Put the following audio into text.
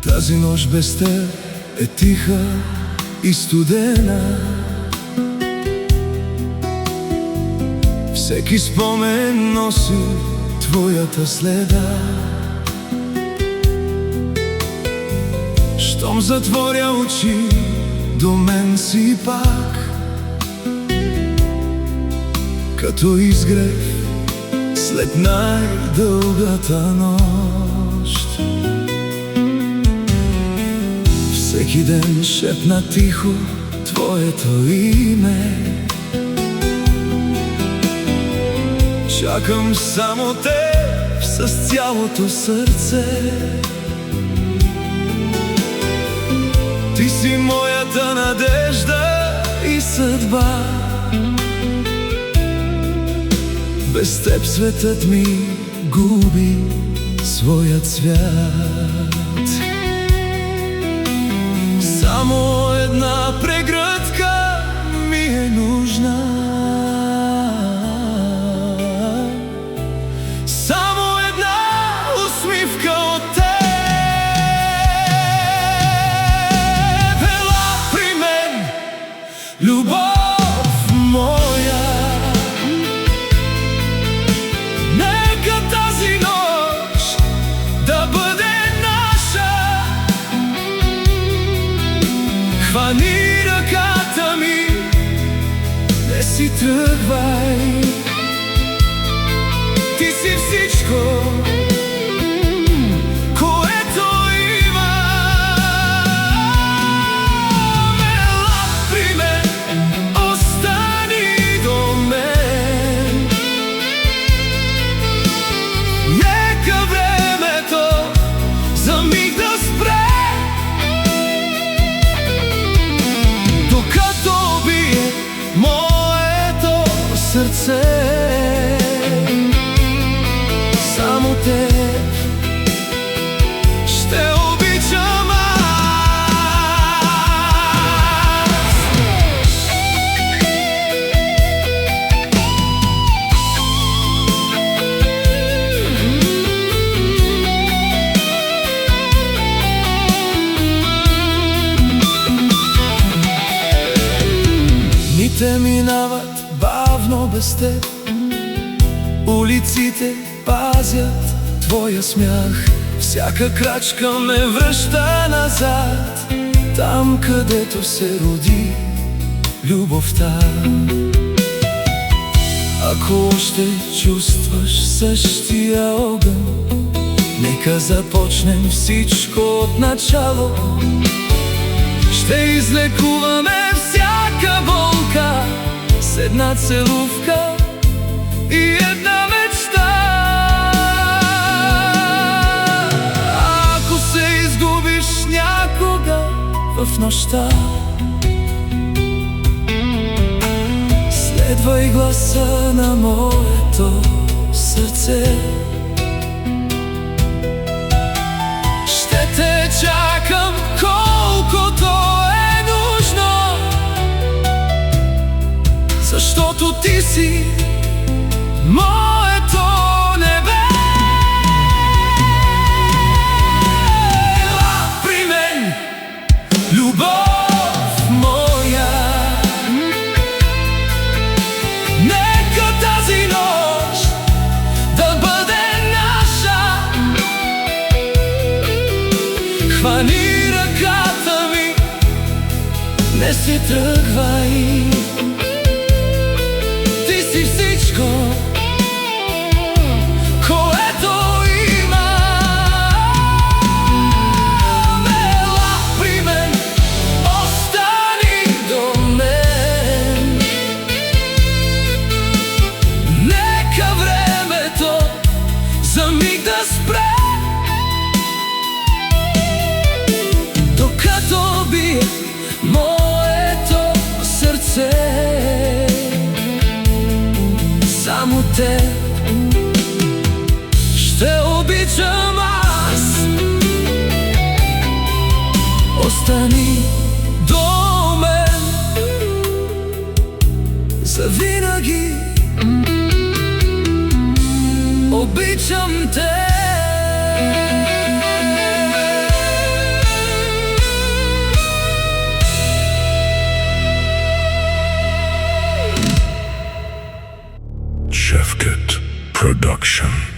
Тази нощ без теб е тиха и студена. Всеки спомен носи твоята следа. Щом затворя очи, до мен си пак, като изгрев след най-дългата нощ. Всеки ден шепна тихо твоето име. Чакам само теб с цялото сърце. Ти си моята надежда и съдба. Без теб светът ми губи своя цвят. Само една прегръдка ми е нужна. Само една усмивка от теб. Ела при мен, любов моя. Нека тази нощ да бъде наша. Хвани ръката ми, не си тръгвай. Ти си всичко, което имам. Ела при мен, остани до мен. Нека времето за миг да спре, докато бие моето сърце. Само теб ще обичам Дните минават бавно без теб. Улиците пазят твоя смях. Всяка крачка ме връща назад, там където се роди любовта. Ако още чувстваш същия огън, нека започнем всичко от начало. Ще излекуваме всяка болка с една целувка и една мечта. Ако се изгубиш някога в нощта, следвай гласа на моето сърце. Ще те чакам колкото е нужно, защото ти си моето небе. Ела при мен, любов моя. Нека тази нощ да бъде наша. Хвани ръката ми, не си тръгвай. Ти си всичко, което имам. Ела при мен, остани до мен. Нека времето за миг да спре, Както бие моето срце, само те ще обичам аз. Остани до мен завинаги, обичам те. Shefkat Production.